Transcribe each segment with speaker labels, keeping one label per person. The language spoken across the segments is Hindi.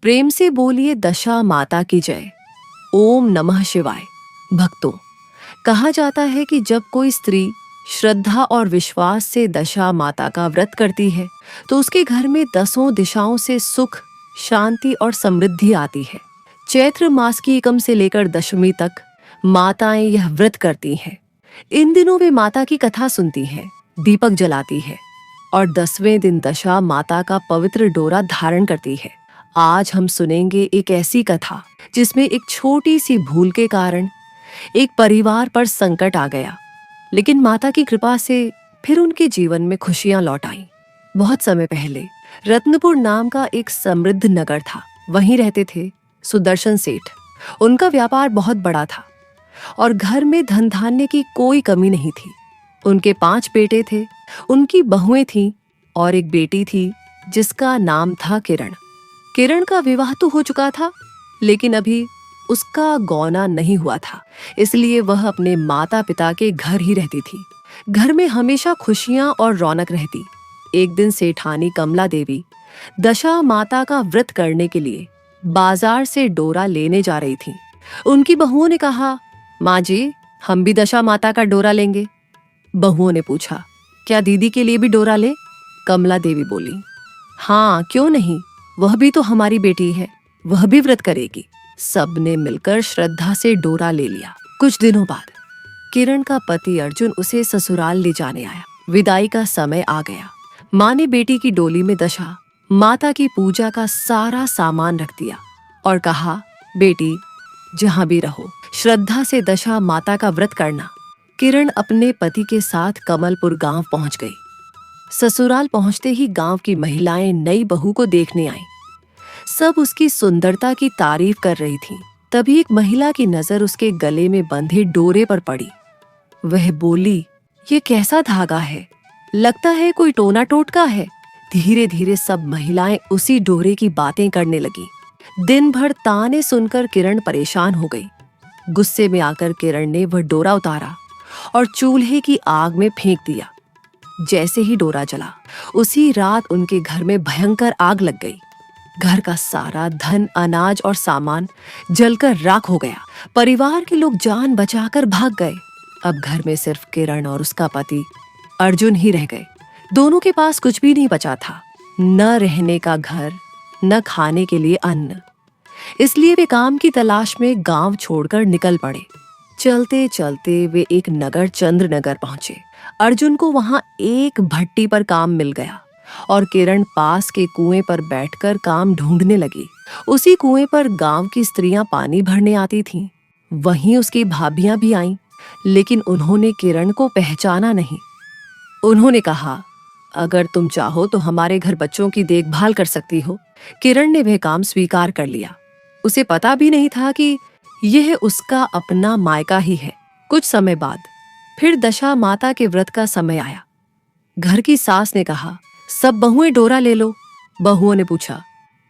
Speaker 1: प्रेम से बोलिए दशा माता की जय। ओम नमः शिवाय। भक्तों, कहा जाता है कि जब कोई स्त्री श्रद्धा और विश्वास से दशा माता का व्रत करती है तो उसके घर में 10 दिशाओं से सुख, शांति और समृद्धि आती है। चैत्र मास की एकम से लेकर दशमी तक माताएं यह व्रत करती हैं। इन दिनों वे माता की कथा सुनती हैं, दीपक जलाती है और 10वें दिन दशा माता का पवित्र डोरा धारण करती है। आज हम सुनेंगे एक ऐसी कथा जिसमें एक छोटी सी भूल के कारण एक परिवार पर संकट आ गया, लेकिन माता की कृपा से फिर उनके जीवन में खुशियां लौट आईं। बहुत समय पहले रत्नपुर नाम का एक समृद्ध नगर था। वहीं रहते थे सुदर्शन सेठ। उनका व्यापार बहुत बड़ा था और घर में धन धान्य की कोई कमी नहीं थी। उनके 5 बेटे थे, उनकी बहुएं थीं और एक बेटी थी जिसका नाम था किरण। किरण का विवाह तो हो चुका था, लेकिन अभी उसका गौना नहीं हुआ था, इसलिए वह अपने माता पिता के घर ही रहती थी। घर में हमेशा खुशियां और रौनक रहती। एक दिन सेठानी कमला देवी दशा माता का व्रत करने के लिए बाजार से डोरा लेने जा रही थी। उनकी बहुओं ने कहा, माँ जी, हम भी दशा माता का डोरा लेंगे। बहुओं ने पूछा, क्या दीदी के लिए भी डोरा ले? कमला देवी बोली, हाँ, क्यों नहीं, वह भी तो हमारी बेटी है, वह भी व्रत करेगी। सबने मिलकर श्रद्धा से डोरा ले लिया। कुछ दिनों बाद किरण का पति अर्जुन उसे ससुराल ले जाने आया। विदाई का समय आ गया। माँ ने बेटी की डोली में दशा माता की पूजा का सारा सामान रख दिया और कहा, बेटी, जहां भी रहो श्रद्धा से दशा माता का व्रत करना। किरण अपने पति के साथ कमलपुर गांव पहुंच गई। ससुराल पहुंचते ही गांव की महिलाएं नई बहू को देखने आईं। सब उसकी सुंदरता की तारीफ कर रही थीं। तभी एक महिला की नजर उसके गले में बंधे डोरे पर पड़ी। वह बोली, ये कैसा धागा है? लगता है कोई टोना टोटका है। धीरे धीरे सब महिलाएं उसी डोरे की बातें करने लगी। दिन भर ताने सुनकर किरण परेशान हो गई। गुस्से में आकर किरण ने वह डोरा उतारा और चूल्हे की आग में फेंक दिया। जैसे ही डोरा जला, उसी रात उनके घर में भयंकर आग लग गई। घर का सारा धन, अनाज और सामान जलकर राख हो गया। परिवार के लोग जान बचाकर भाग गए। अब घर में सिर्फ किरण और उसका पति अर्जुन ही रह गए। दोनों के पास कुछ भी नहीं बचा था, न रहने का घर, न खाने के लिए अन्न। इसलिए वे काम की तलाश में गांव छोड़कर निकल पड़े। चलते चलते वे एक नगर चंद्रनगर पहुंचे। अर्जुन को वहां एक भट्टी पर काम मिल गया और किरण पास के कुएं पर बैठकर काम ढूंढने लगी। उसी कुएं पर गांव की स्त्रियां पानी भरने आती थीं। वहीं उसकी भाभियां भी आईं, लेकिन उन्होंने किरण को पहचाना नहीं। उन्होंने कहा, अगर तुम चाहो तो हमारे घर बच्चों की देखभाल कर सकती हो। किरण ने वह काम स्वीकार कर लिया। उसे पता भी नहीं था कि यह उसका अपना मायका ही है। कुछ समय बाद फिर दशा माता के व्रत का समय आया। घर की सास ने कहा, सब बहुएं डोरा ले लो। बहुओं ने पूछा,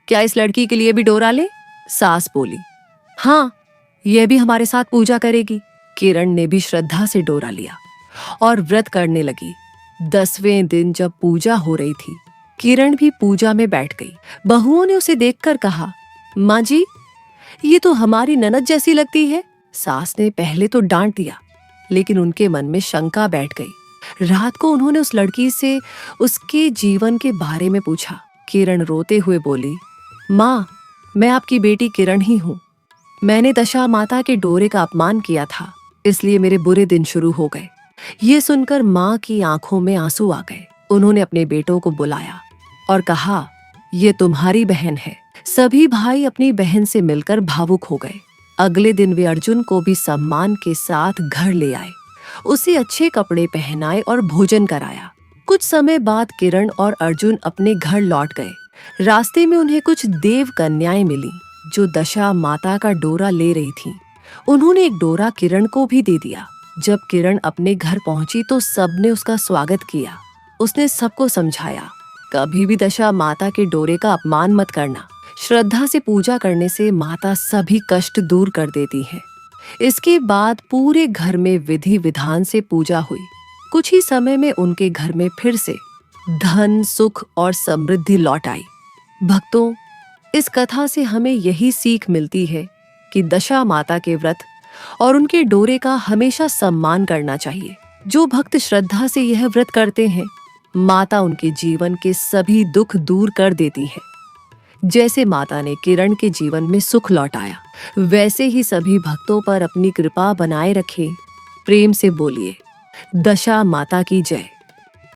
Speaker 1: क्या इस लड़की के लिए भी डोरा ले? सास बोली, हाँ, यह भी हमारे साथ पूजा करेगी। किरण ने भी श्रद्धा से डोरा लिया और व्रत करने लगी। 10वें दिन जब पूजा हो रही थी, किरण भी पूजा में बैठ गई। बहुओं ने उसे देखकर कहा, माँ जी, ये तो हमारी ननद जैसी लगती है। सास ने पहले तो डांट दिया, लेकिन उनके मन में शंका बैठ गई। रात को उन्होंने उस लड़की से उसके जीवन के बारे में पूछा। किरण रोते हुए बोली, माँ, मैं आपकी बेटी किरण ही हूँ। मैंने दशा माता के डोरे का अपमान किया था, इसलिए मेरे बुरे दिन शुरू हो गए। ये सुनकर माँ की आंखों में आंसू आ गए। उन्होंने अपने बेटों को बुलाया और कहा, ये तुम्हारी बहन है। सभी भाई अपनी बहन से मिलकर भावुक हो गए। अगले दिन वे अर्जुन को भी सम्मान के साथ घर ले आए। उसे अच्छे कपड़े पहनाए और भोजन कराया। कुछ समय बाद किरण और अर्जुन अपने घर लौट गए। रास्ते में उन्हें कुछ देव कन्याएं मिली जो दशा माता का डोरा ले रही थीं। उन्होंने एक डोरा किरण को भी दे दिया। जब किरण अपने घर पहुंची तो सबने उसका स्वागत किया। उसने सबको समझाया, कभी भी दशा माता के डोरे का अपमान मत करना। श्रद्धा से पूजा करने से माता सभी कष्ट दूर कर देती है। इसके बाद पूरे घर में विधि विधान से पूजा हुई। कुछ ही समय में उनके घर में फिर से धन, सुख और समृद्धि लौट आई। भक्तों, इस कथा से हमें यही सीख मिलती है कि दशा माता के व्रत और उनके डोरे का हमेशा सम्मान करना चाहिए। जो भक्त श्रद्धा से यह व्रत करते हैं, माता उनके जीवन के सभी दुख दूर कर देती है। जैसे माता ने किरण के जीवन में सुख लौटाया, वैसे ही सभी भक्तों पर अपनी कृपा बनाए रखे। प्रेम से बोलिए, दशा माता की जय।